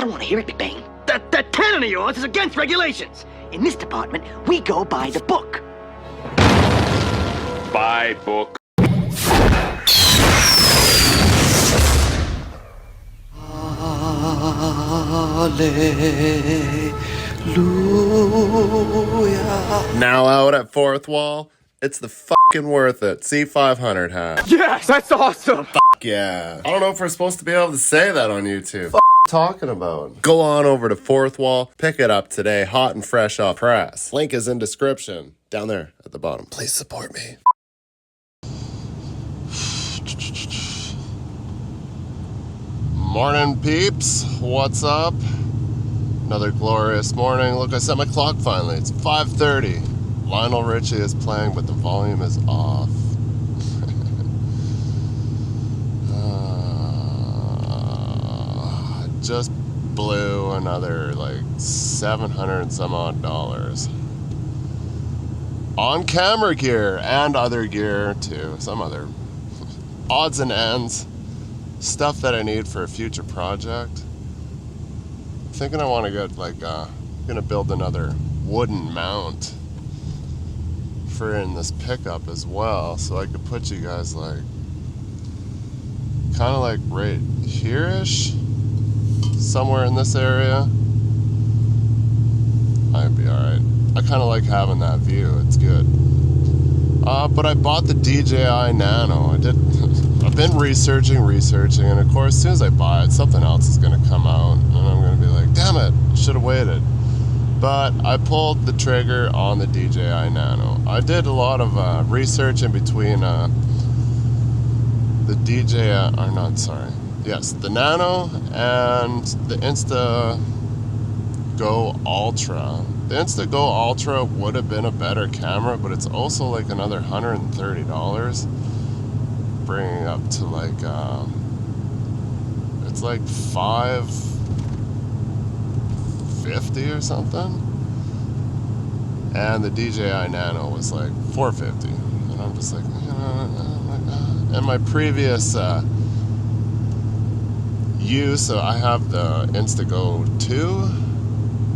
I don't want to hear it, Big Bang. That cannon of yours is against regulations. In this department, we go by the book. By book. Now out at Fourth Wall, it's the fucking worth it. C500 hat. Yes, that's awesome. Yeah. I don't know if we're supposed to be able to say that on YouTube. Talking about. Go on over to Fourth Wall, pick it up today, hot and fresh off press. Link is in description, down there at the bottom. Please support me. Morning, peeps. What's up? Another glorious morning. Look, I set my clock finally. It's 5:30. Lionel Richie is playing, but the volume is off. Just blew another like $700 and some odd on camera gear and other gear too, some other odds and ends, stuff that I need for a future project. Thinking I want to get like gonna build another wooden mount for in this pickup as well, so I could put you guys like kind of like right here-ish, somewhere in this area. I'd be alright. I kind of like having that view, it's good. But I bought the DJI Nano. I've been researching, and of course, as soon as I buy it, something else is going to come out, and I'm going to be like, damn it, should have waited. But I pulled the trigger on the DJI Nano. I did a lot of research in between the Nano and the Instago Ultra. The Instago Ultra would have been a better camera, but it's also like another $130, bringing up to like it's like $550 or something, and the DJI Nano was like $450, and I'm just like, oh my God. And my previous use, so I have the Instago 2,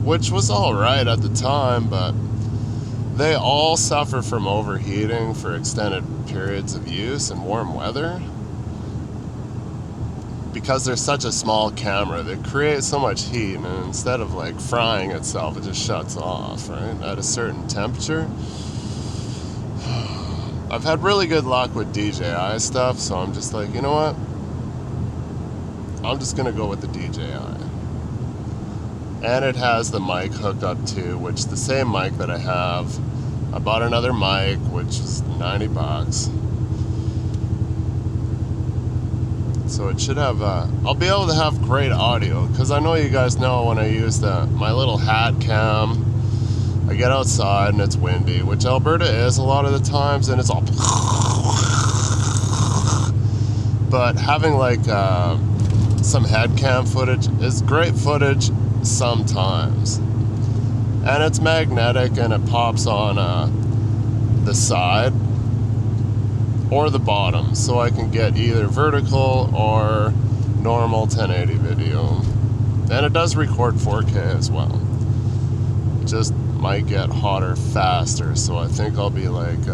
which was all right at the time, but they all suffer from overheating for extended periods of use in warm weather. Because they're such a small camera, they create so much heat, and instead of like frying itself, it just shuts off, right, at a certain temperature. I've had really good luck with DJI stuff, so I'm just like, you know what? I'm just gonna go with the DJI. And it has the mic hooked up too, which the same mic that I have. I bought another mic, which is $90. So it should have, I'll be able to have great audio, because I know you guys know when I use my little hat cam, I get outside and it's windy, which Alberta is a lot of the times, and it's all but having like some head cam footage is great footage sometimes, and it's magnetic and it pops on the side or the bottom, so I can get either vertical or normal 1080 video, and it does record 4K as well. It just might get hotter faster, so I think I'll be like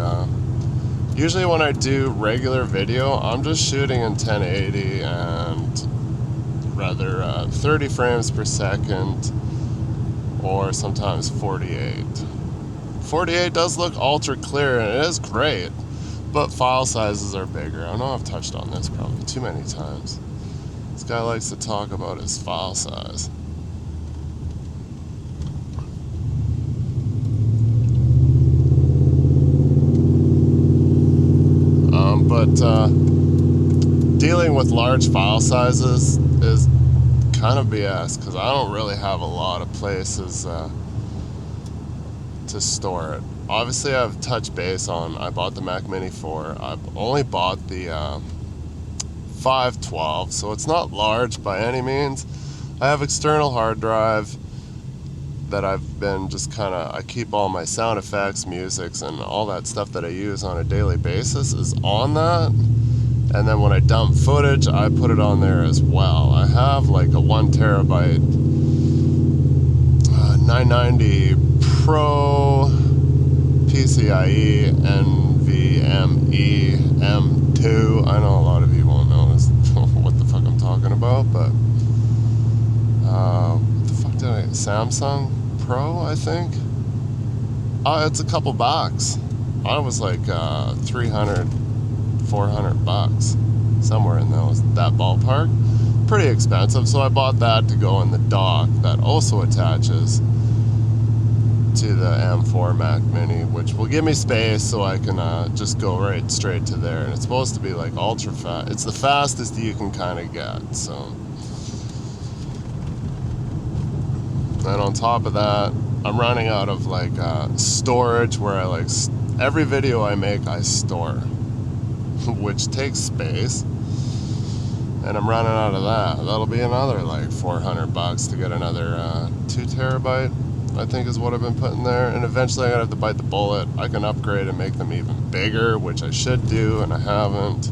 usually when I do regular video, I'm just shooting in 1080 and rather 30 frames per second, or sometimes 48. 48 does look ultra clear, and it is great, but file sizes are bigger. I know I've touched on this probably too many times. This guy likes to talk about his file size. But dealing with large file sizes is kind of BS, because I don't really have a lot of places to store it. Obviously, I've touched base on, I bought the Mac Mini 4. I've only bought the 512, so it's not large by any means. I have external hard drive that I've been just kind of, I keep all my sound effects, musics, and all that stuff that I use on a daily basis is on that. And then when I dump footage, I put it on there as well. I have like a 1 terabyte 990 Pro PCIe NVMe M2. I know a lot of you won't know what the fuck I'm talking about, but what the fuck did I? Samsung Pro, I think. It's a couple bucks. I was like 300, 400 bucks, somewhere in that ballpark. Pretty expensive, so I bought that to go in the dock that also attaches to the M4 Mac Mini, which will give me space so I can just go right straight to there. And it's supposed to be like ultra fast. It's the fastest you can kind of get. So, and on top of that, I'm running out of like storage where I like every video I make I store, which takes space. And I'm running out of that. That'll be another like 400 bucks to get another 2 terabyte. I think is what I've been putting there, and eventually I'm gonna have to bite the bullet. I can upgrade and make them even bigger, which I should do, and I haven't.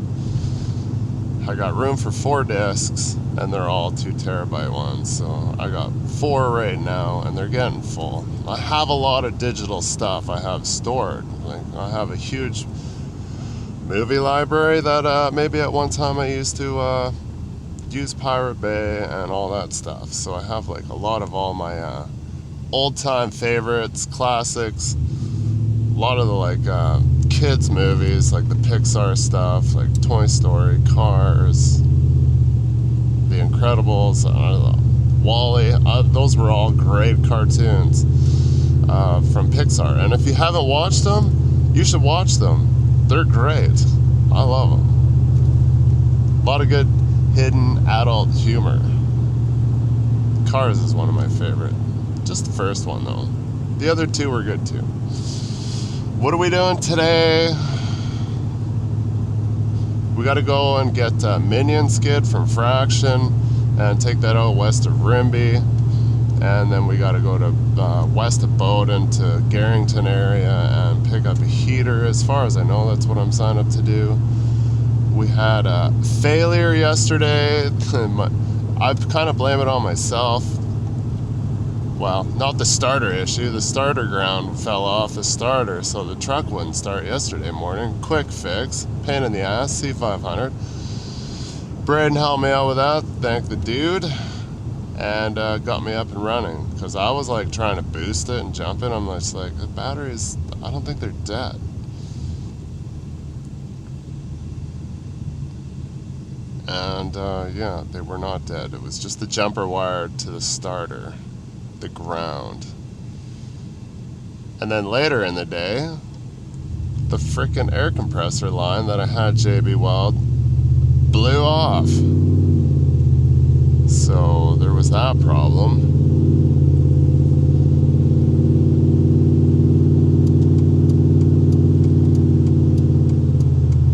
I got room for 4 discs, and they're all 2 terabyte ones, so I got 4 right now, and they're getting full. I have a lot of digital stuff I have stored. Like, I have a huge movie library that maybe at one time I used to use Pirate Bay and all that stuff, so I have like a lot of all my old-time favorites, classics, a lot of the like kids movies, like the Pixar stuff, like Toy Story, Cars, The Incredibles, Wall-E. Those were all great cartoons from Pixar, and if you haven't watched them, you should watch them. They're great. I love them. A lot of good hidden adult humor. Cars is one of my favorite. Just the first one, though. The other 2 were good, too. What are we doing today? We got to go and get Minion skid from Fraction and take that out west of Rimby. And then we got to go to west of Bowden to Garrington area and pick up a heater. As far as I know, that's what I'm signed up to do. We had a failure yesterday. I kind of blame it on myself. Well, not the starter issue. The starter ground fell off the starter, so the truck wouldn't start yesterday morning. Quick fix. Pain in the ass. C500. Braden helped me out with that. Thank the dude. And got me up and running. Because I was like trying to boost it and jump it. I'm just like, the batteries, I don't think they're dead. And yeah, they were not dead. It was just the jumper wired to the starter. The ground. And then later in the day, the frickin' air compressor line that I had JB Weld blew off. So there was that problem.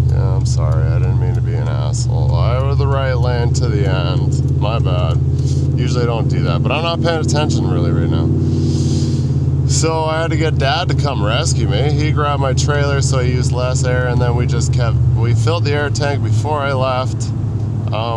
Yeah, I'm sorry, I didn't mean to be an asshole. I was the right lane to the end. My bad. Usually I don't do that, but I'm not paying attention really right now. So I had to get Dad to come rescue me. He grabbed my trailer, so I used less air, and then we filled the air tank before I left.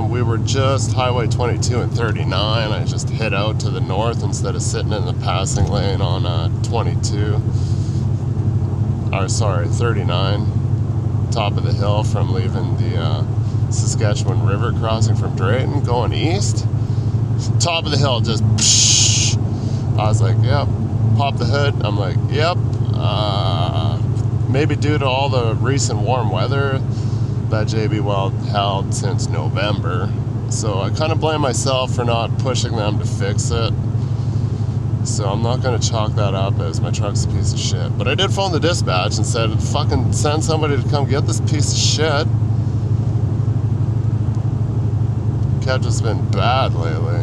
We were just Highway 22 and 39. I just hit out to the north instead of sitting in the passing lane on 39. Top of the hill from leaving the Saskatchewan River crossing from Drayton, going east. Top of the hill, just psh. I was like, yep. Pop the hood. I'm like, yep. Maybe due to all the recent warm weather that JB Weld held since November. So I kind of blame myself for not pushing them to fix it. So I'm not going to chalk that up as my truck's a piece of shit. But I did phone the dispatch and said, fucking send somebody to come get this piece of shit. Cab just been bad lately.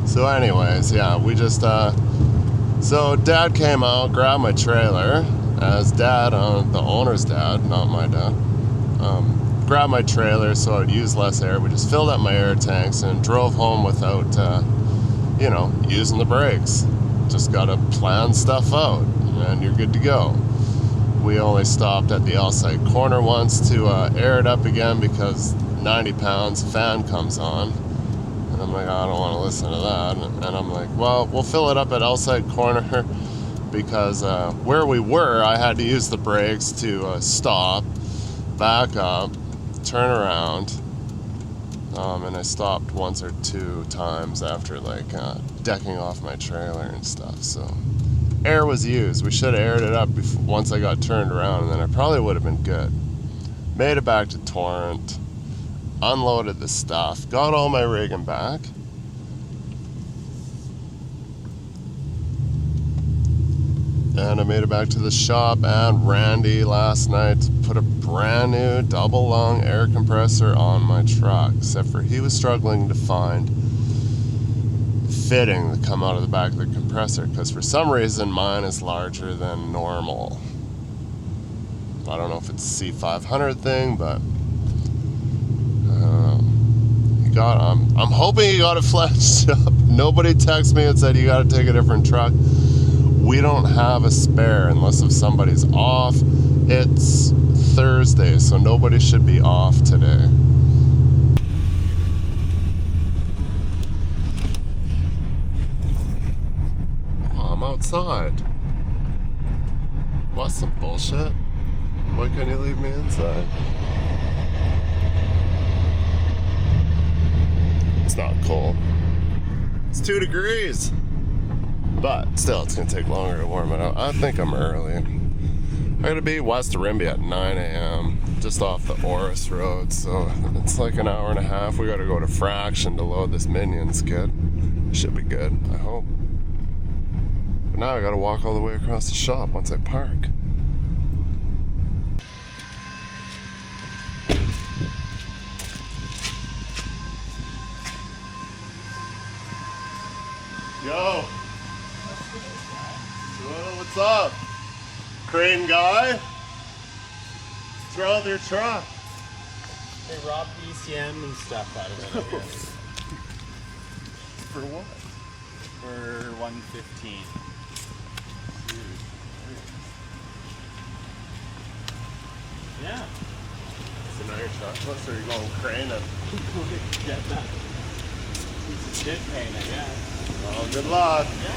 So anyways, yeah, we just, so Dad came out, grabbed my trailer, as Dad, the owner's dad, not my dad, grabbed my trailer so I would use less air. We just filled up my air tanks and drove home without, using the brakes. Just gotta plan stuff out, and you're good to go. we only stopped at the outside corner once to air it up again because 90 pounds fan comes on. And I'm like, I don't want to listen to that. And I'm like, well, we'll fill it up at outside corner because where we were, I had to use the brakes to stop, back up, turn around. And I stopped once or two times after like decking off my trailer and stuff. So air was used. We should have aired it up once I got turned around, and then I probably would have been good. Made it back to Torrent, unloaded the stuff, got all my rigging back. And I made it back to the shop, and Randy last night put a brand new double lung air compressor on my truck, except for he was struggling to find fitting to come out of the back of the compressor, because for some reason mine is larger than normal. I don't know if it's a C500 thing, but I'm hoping he got it fleshed up. Nobody texted me and said you got to take a different truck. We don't have a spare unless if somebody's off. It's Thursday, so nobody should be off today. I'm outside. What's some bullshit? Why couldn't you leave me inside? It's not cold. It's 2 degrees. But still, it's gonna take longer to warm it up. I think I'm early. I gotta be west of Rimby at 9 a.m. just off the Oris Road, so it's like an hour and a half. We gotta go to Fraction to load this minion skid. Should be good, I hope. But now I gotta walk all the way across the shop once I park. Yo! What's up? Crane guy? What's wrong with your truck? They robbed ECM and stuff out of it, I guess. For what? For 115. Yeah. So now your truck, or are you going crane and Get that. It's a shit pain, I guess. oh, good luck. Yeah.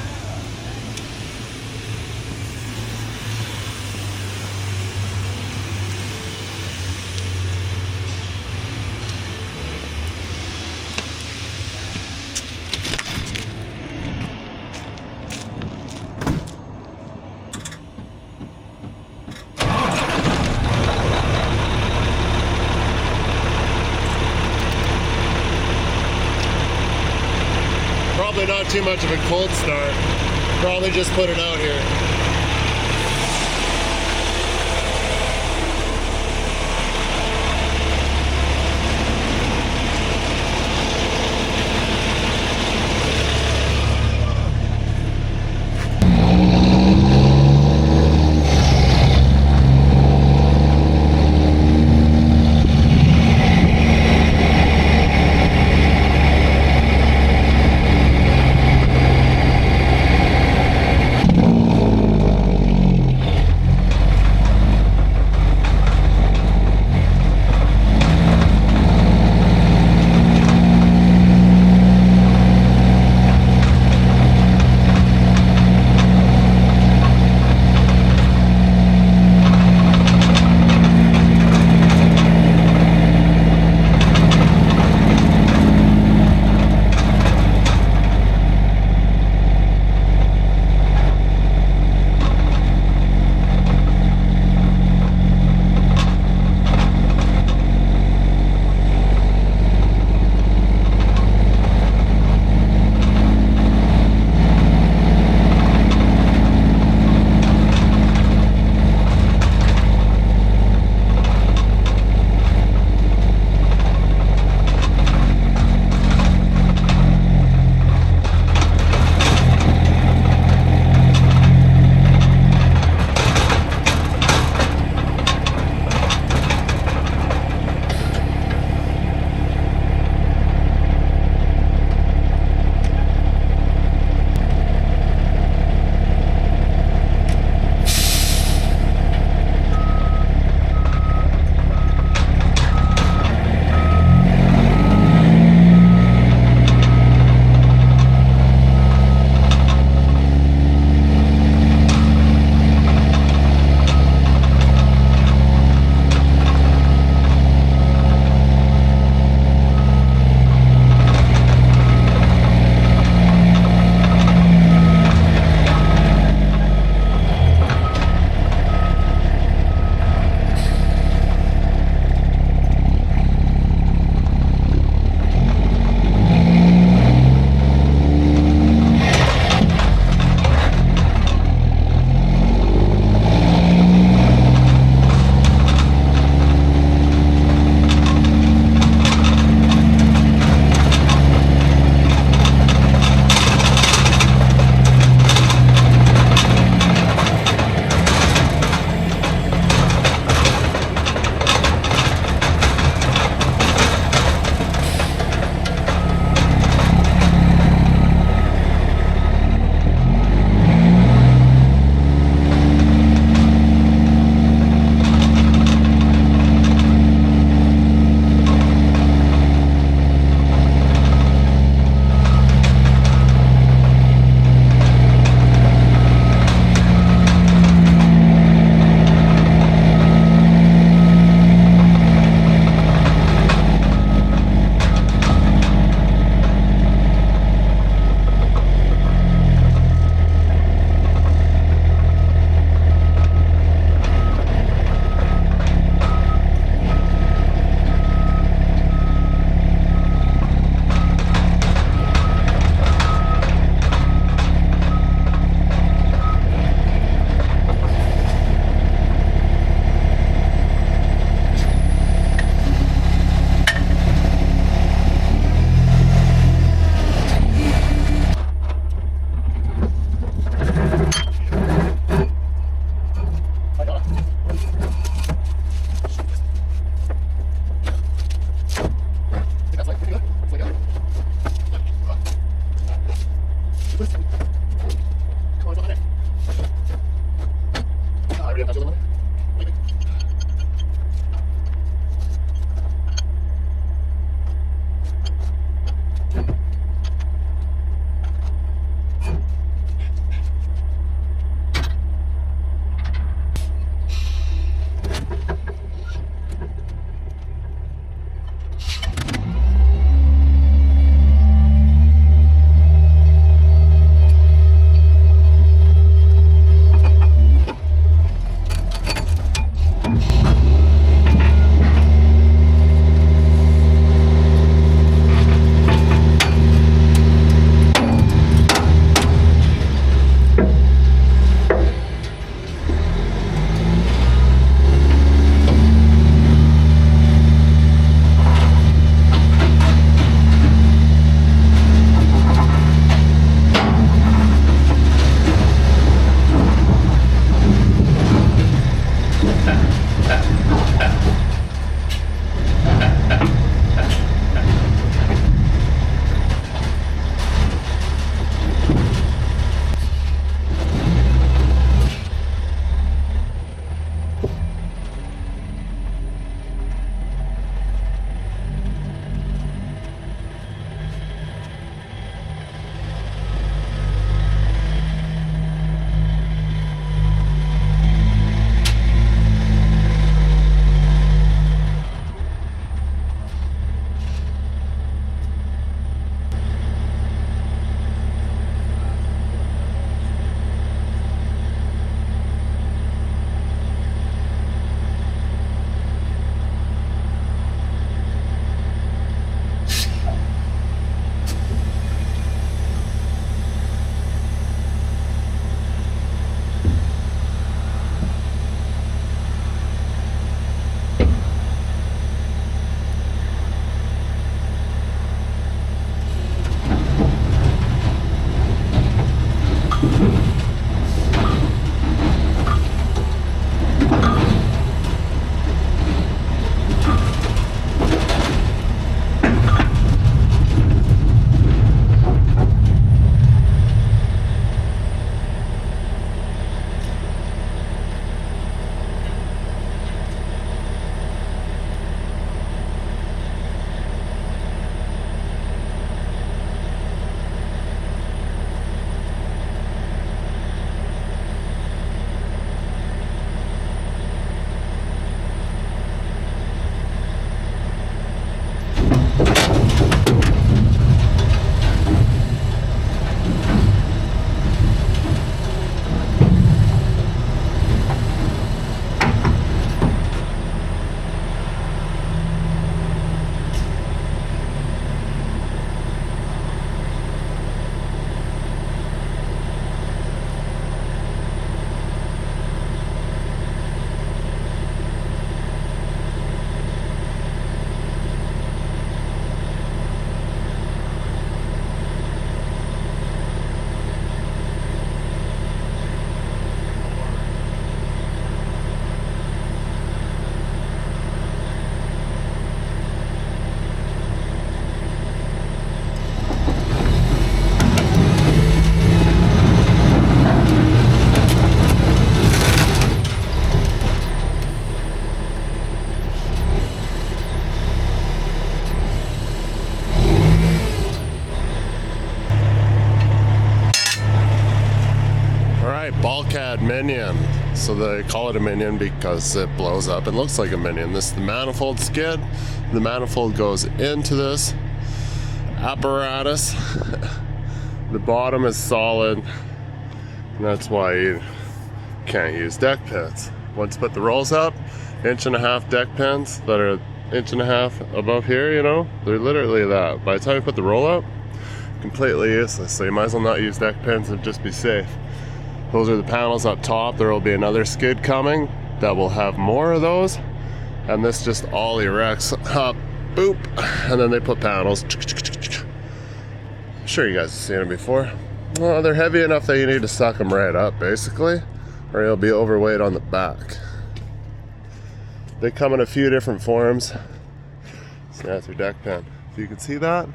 Probably not too much of a cold start. Probably just put it out here. minion. So they call it a minion because it blows up and looks like a minion. This is the manifold skid. The manifold goes into this apparatus. The bottom is solid, and that's why you can't use deck pins. Once you put the rolls up, 1.5-inch deck pins that are 1.5 inches above here, you know, they're literally that. By the time you put the roll up, completely useless. So you might as well not use deck pins and just be safe. Those are the panels up top. There will be another skid coming that will have more of those, and this just all erects up, boop, and then they put panels. I'm sure you guys have seen them before. Well, they're heavy enough that you need to suck them right up, basically, or you'll be overweight on the back. They come in a few different forms. So that's your deck pin. If you can see that,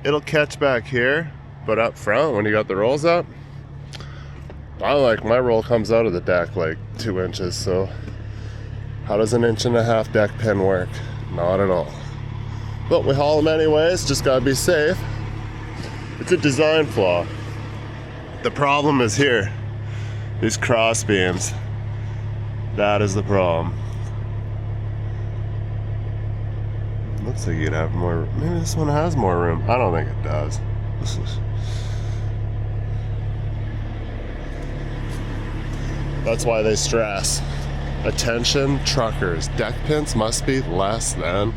it'll catch back here, but up front when you got the rolls up, my roll comes out of the deck like 2 inches. So how does an 1.5 inch deck pin work? Not at all. But we haul them anyways. Just gotta be safe. It's a design flaw. The problem is here. These cross beams. That is the problem. Looks like you'd have more. Maybe this one has more room. I don't think it does. That's why they stress. Attention truckers. Deck pins must be less than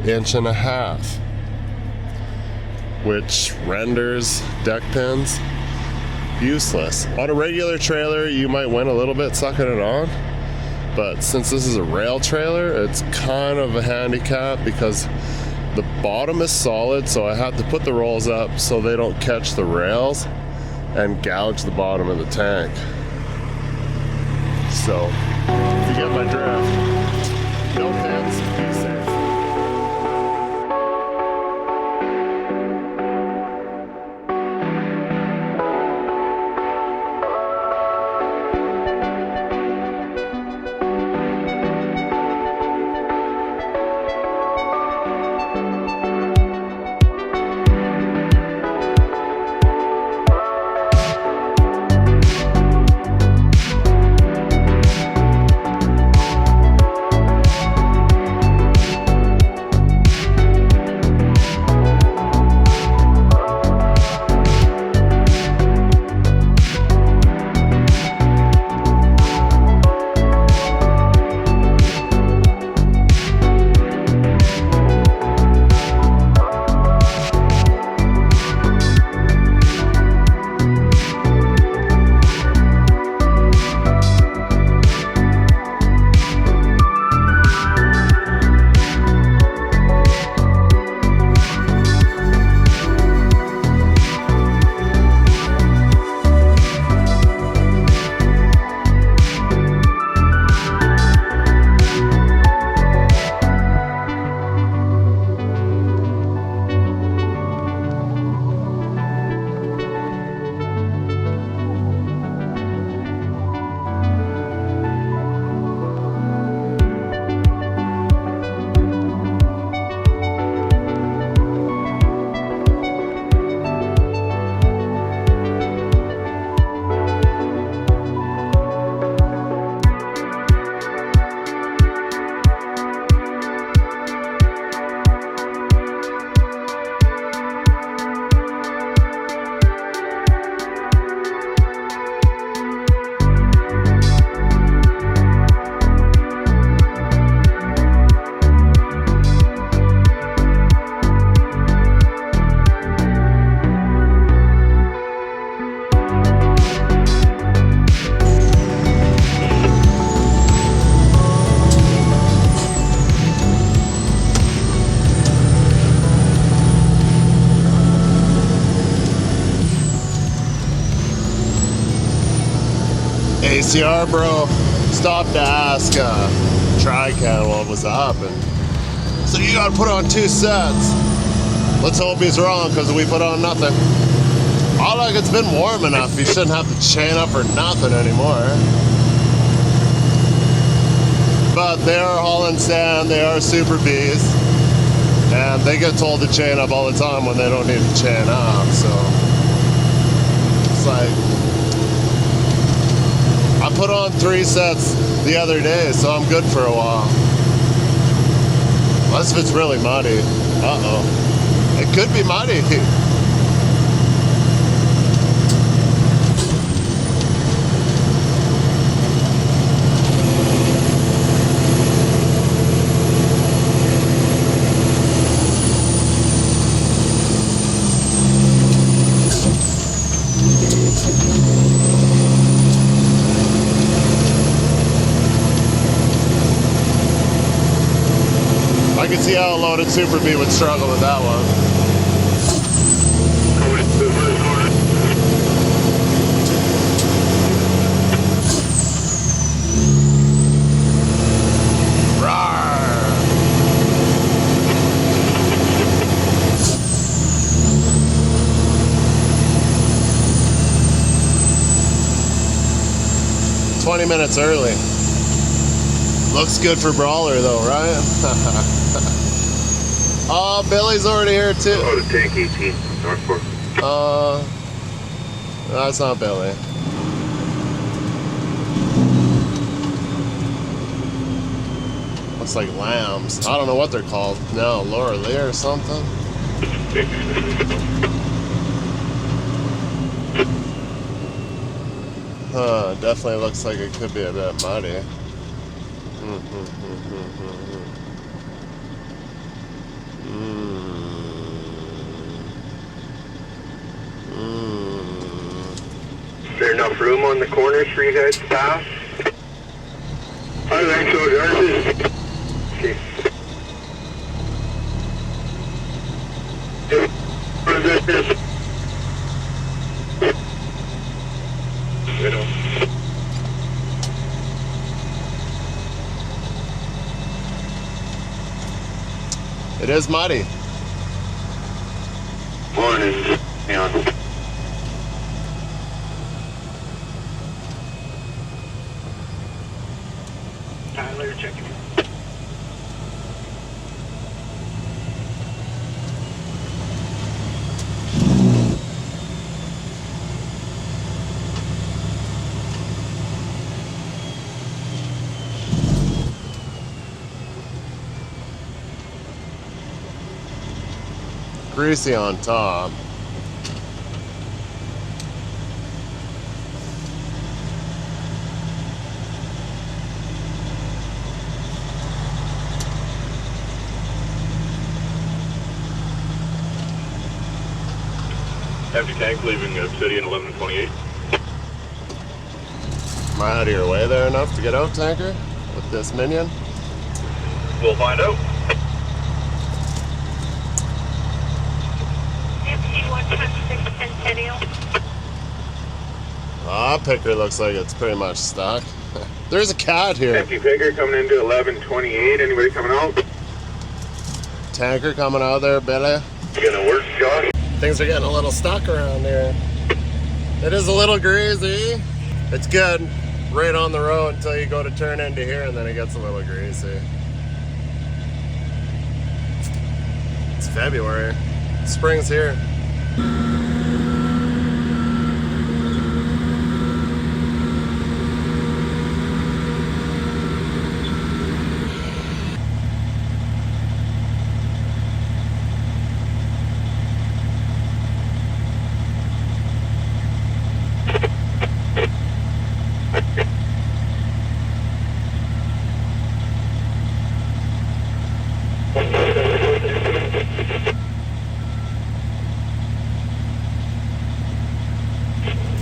1.5 inches. Which renders deck pins useless. On a regular trailer, you might win a little bit sucking it on. But since this is a rail trailer, it's kind of a handicap because the bottom is solid, so I have to put the rolls up so they don't catch the rails and gouge the bottom of the tank. So, if you get my drift, no pins, be safe. ACR bro stopped to ask Trican what was up, and so you gotta put on 2 sets. Let's hope he's wrong, because we put on nothing. Oh, like it's been warm enough. You shouldn't have to chain up for nothing anymore. But they are hauling sand, they are super bees, and they get told to chain up all the time when they don't need to chain up. So it's like, I put on 3 sets the other day, so I'm good for a while. Unless if it's really muddy. Uh-oh. It could be muddy. I can see how a loaded Super B would struggle with that one. Rawr. "20 minutes early. Looks good for Brawler though, right?" Oh, Billy's already here too. Oh, to tank 18, Northport. That's not Billy. Looks like lambs. I don't know what they're called. No, Laura Lee or something. Definitely looks like it could be a bit muddy. Is there enough room on the corners for you guys to pass? I think so, Darcy. Okay. What is this? Widow. It is muddy. Morning. Neon. Tyler, checking in. Greasy on top. Empty tank leaving Obsidian 1128. Am I out of your way there enough to get out, tanker? With this minion? We'll find out. Ah, picker looks like it's pretty much stuck. There's a cat here. Empty picker coming into 1128. Anybody coming out? Tanker coming out there, Billy. You gonna work, Josh? Things are getting a little stuck around here. It is a little greasy. It's good right on the road until you go to turn into here, and then it gets a little greasy. It's February. Spring's here.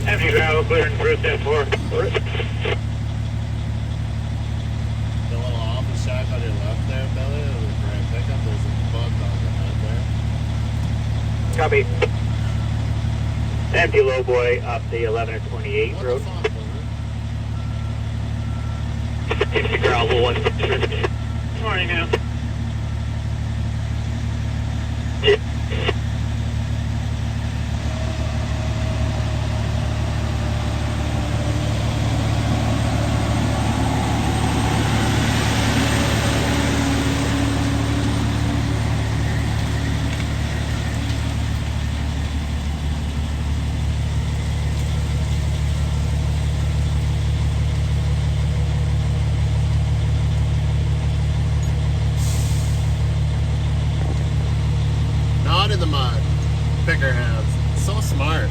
Empty gravel clearing through 10-4. The little office shack on your left there, Billy, the grand pickup, there's a bug on the head there. Copy. Empty low boy up the 11 or 28 What road. the fuck, Billy? Empty gravel 1. Morning now. mud in the mud. Bigger hands. So smart.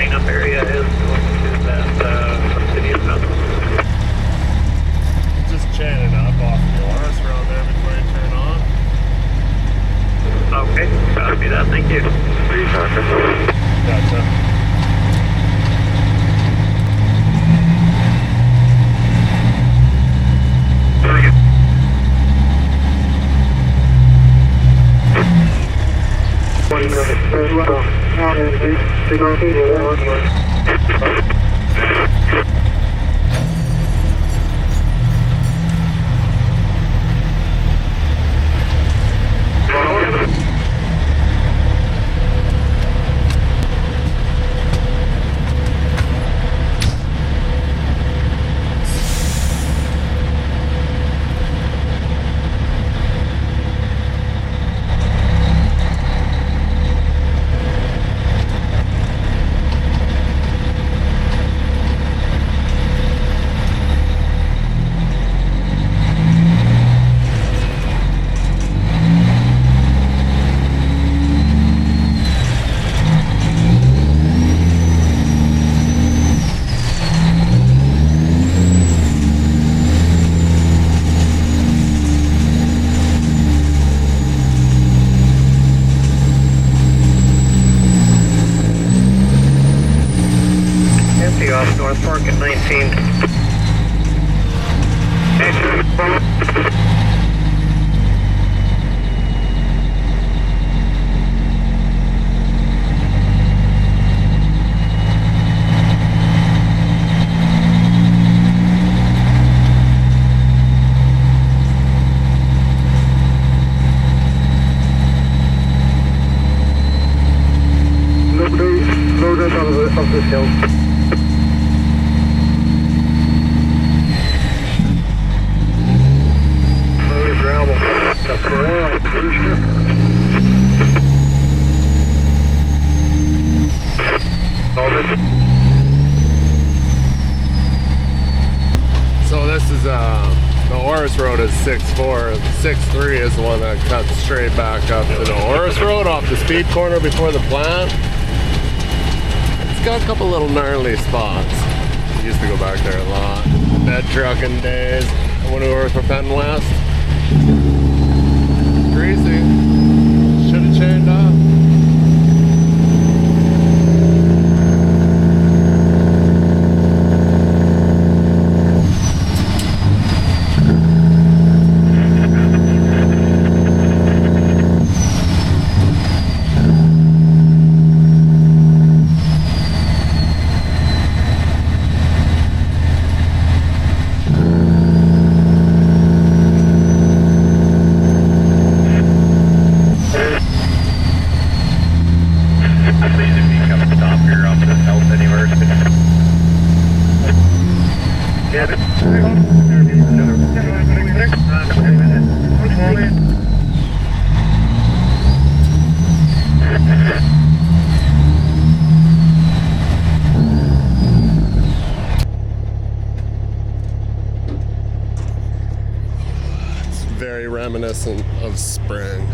cleanup area is going to that obsidian mountain. Just chaining up off the Oris Road there before you turn on. Okay, copy that, thank you. Gotcha. Empty off North Park at 19. Load us of this hill. Gravel. That's So this is the Oris Road is 6-4. 6-3 is the one that cuts straight back up to the Oris Road off the speed corner before the plant. It's got a couple little gnarly spots. I used to go back there a lot. Bed trucking days when we were for Penn West. Greasy. Should have chained up. Very reminiscent of spring.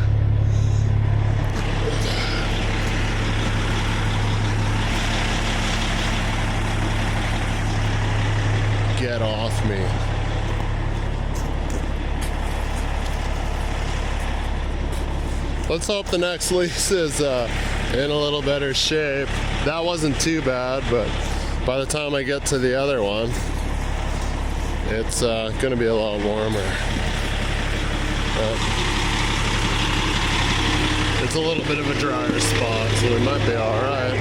Get off me. Let's hope the next lease is in a little better shape. That wasn't too bad, but by the time I get to the other one, it's gonna be a lot warmer. It's a little bit of a drier spot, so we might be all right.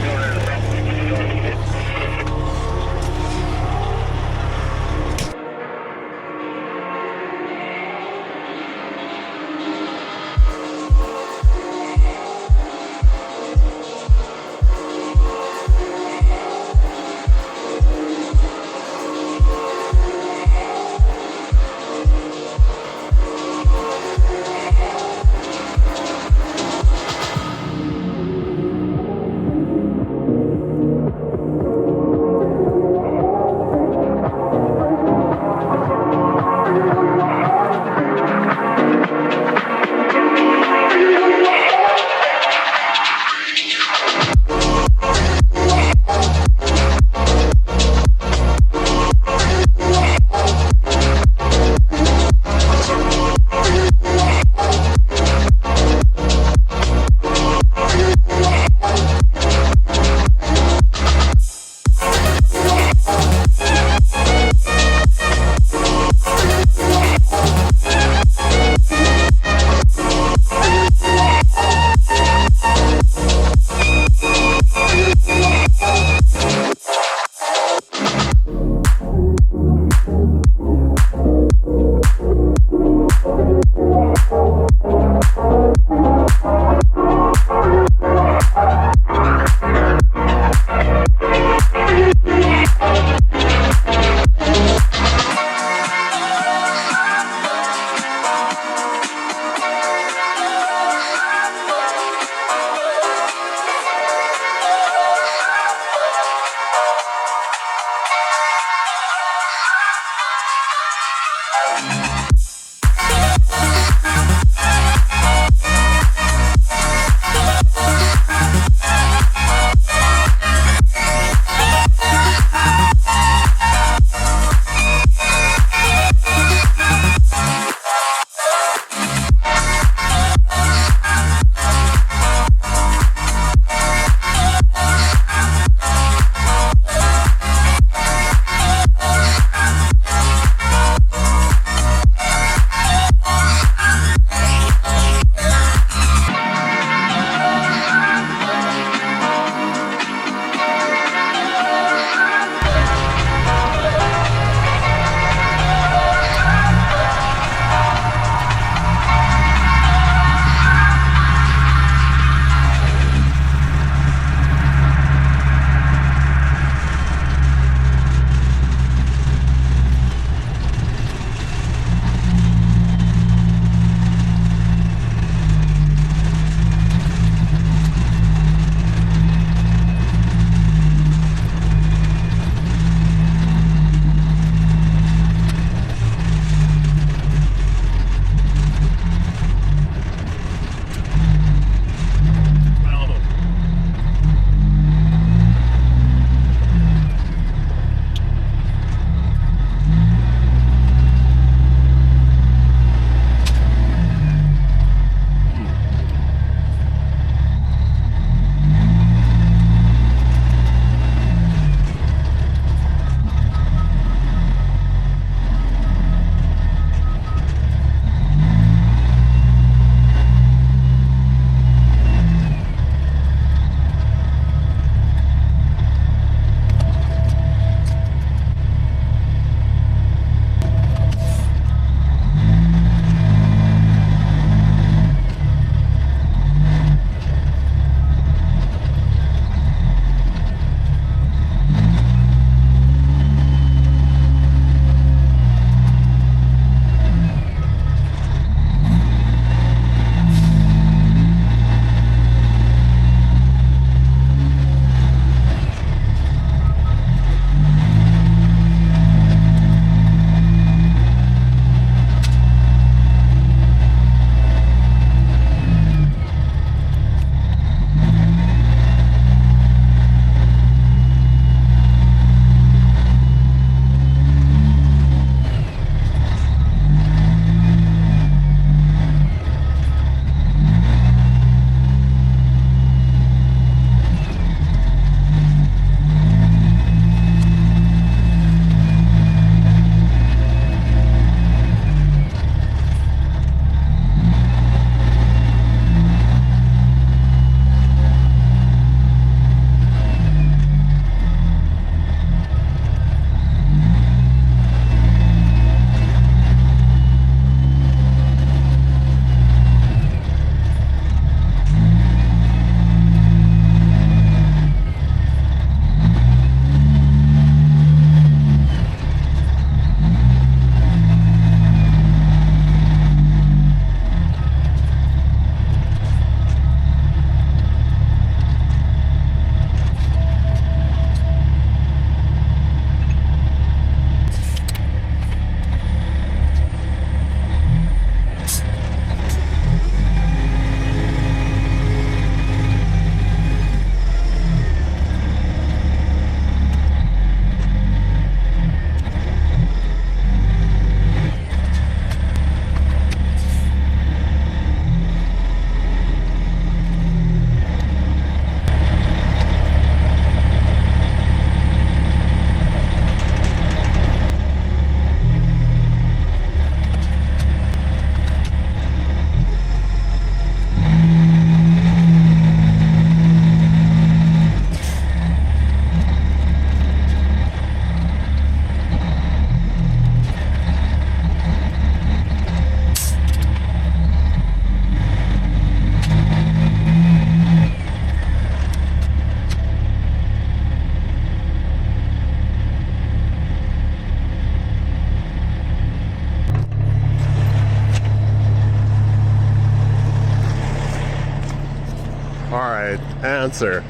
answer.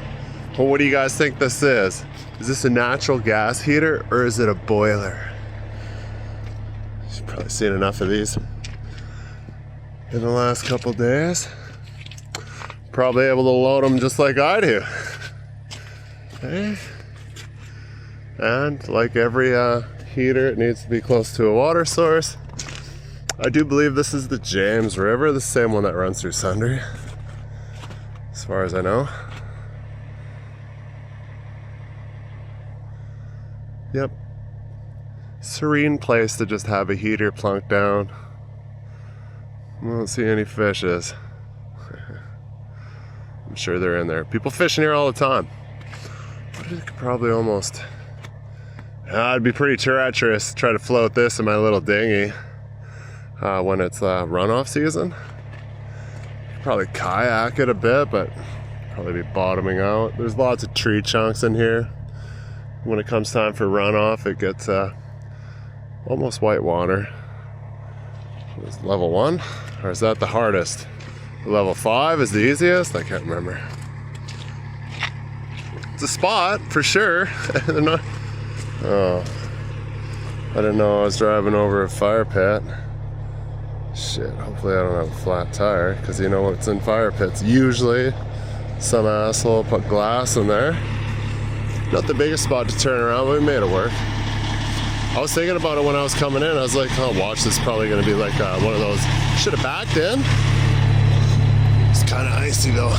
Well, what do you guys think this is? Is this a natural gas heater or is it a boiler? You've probably seen enough of these in the last couple days. Probably able to load them just like I do. Okay. And like every heater, it needs to be close to a water source. I do believe this is the James River, the same one that runs through Sundre, as far as I know. Yep. Serene place to just have a heater plunked down. I don't see any fishes. I'm sure they're in there. People fishing here all the time. But it could probably almost... it'd be pretty treacherous to try to float this in my little dinghy when it's runoff season. Probably kayak it a bit, but probably be bottoming out. There's lots of tree chunks in here. When it comes time for runoff, it gets almost white water. Is level 1, or is that the hardest? Level 5 is the easiest? I can't remember. It's a spot for sure. Oh, I didn't know I was driving over a fire pit. Shit, hopefully I don't have a flat tire, because you know what's in fire pits? Usually some asshole put glass in there. Not the biggest spot to turn around, but we made it work. I was thinking about it when I was coming in. I was like, oh, watch, this is probably going to be like one of those. Should have backed in. It's kind of icy though.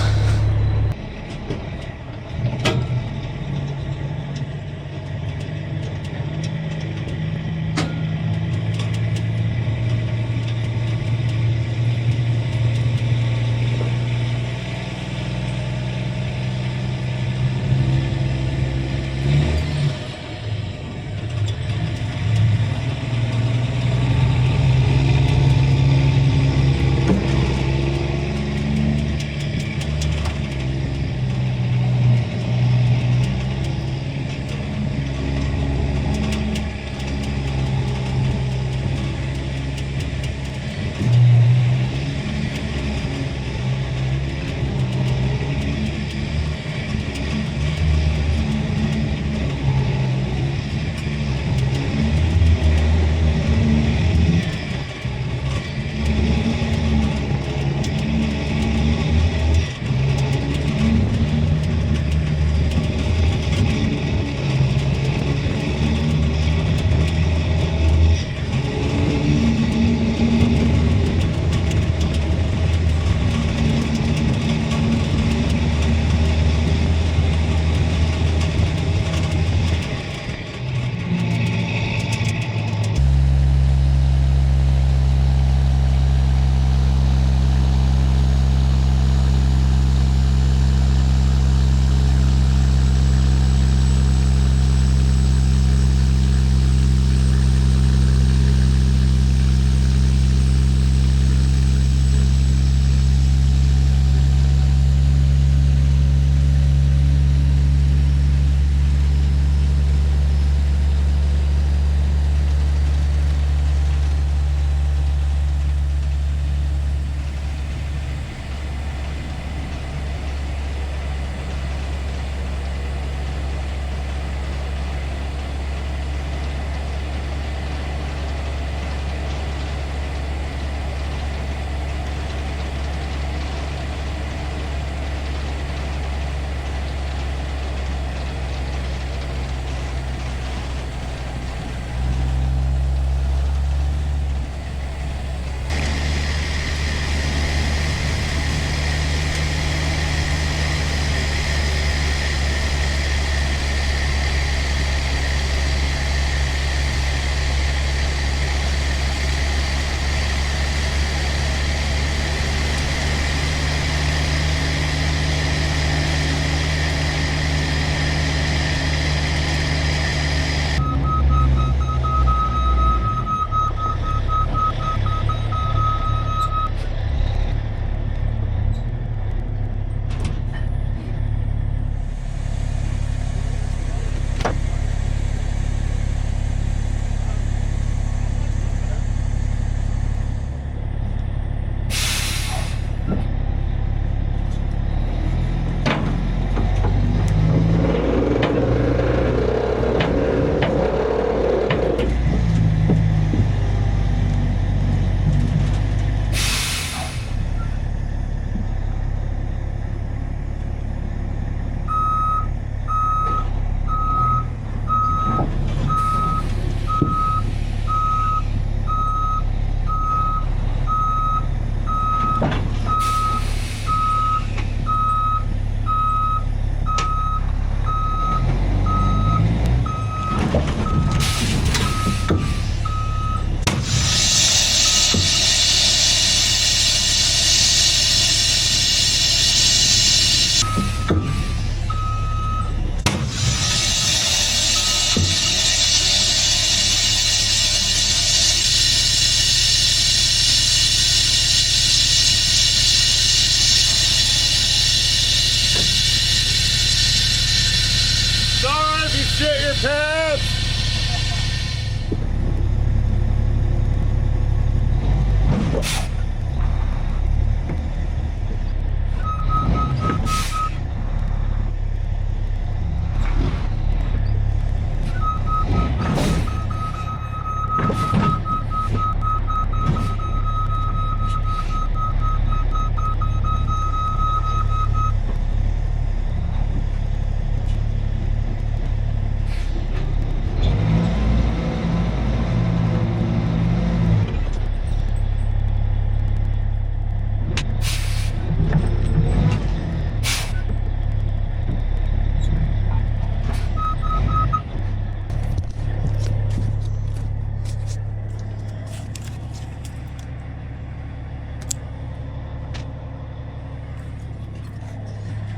Hit!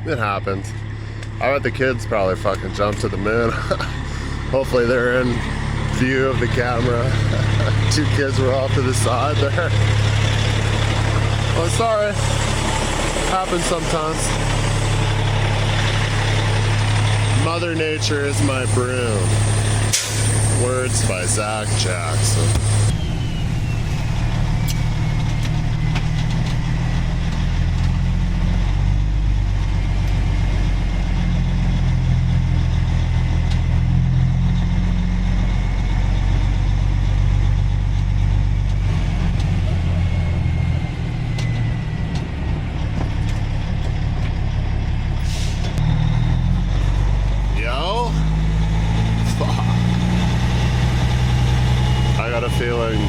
It happens. I bet the kids probably fucking jumped to the moon. Hopefully they're in view of the camera. 2 kids were off to the side there. Oh, sorry. Happens sometimes. Mother Nature is my broom. Words by Zach Jackson. I got a feeling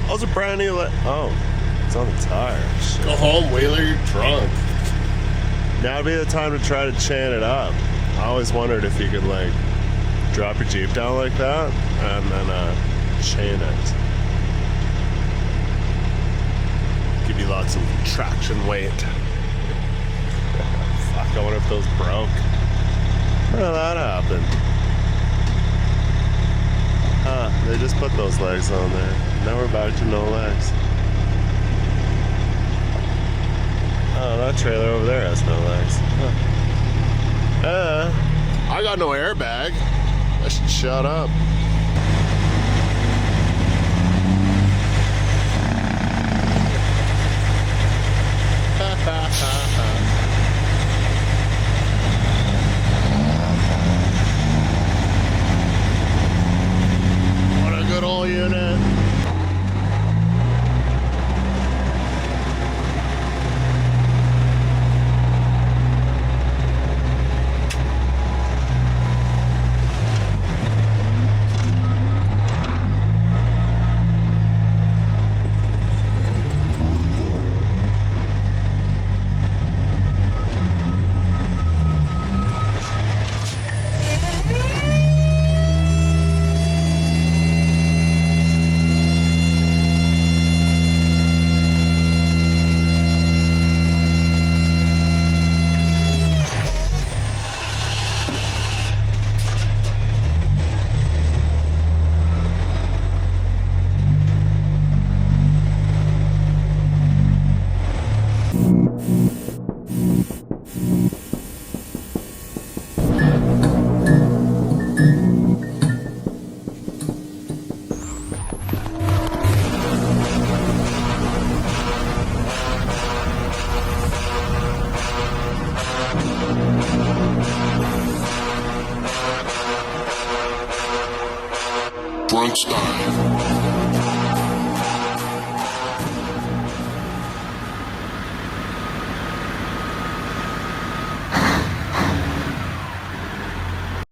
those are brand new oh, it's on the tire. Shit. Go home, Wheeler, you're drunk. Now would be the time to try to chain it up. I always wondered if you could like drop your Jeep down like that and then chain it. Give you lots of traction weight. Fuck, I wonder if those broke. Well, that happened. They just put those legs on there. Now we're back to no legs. Oh, that trailer over there has no legs. I got no airbag. I should shut up. What a good old unit. Drunk style.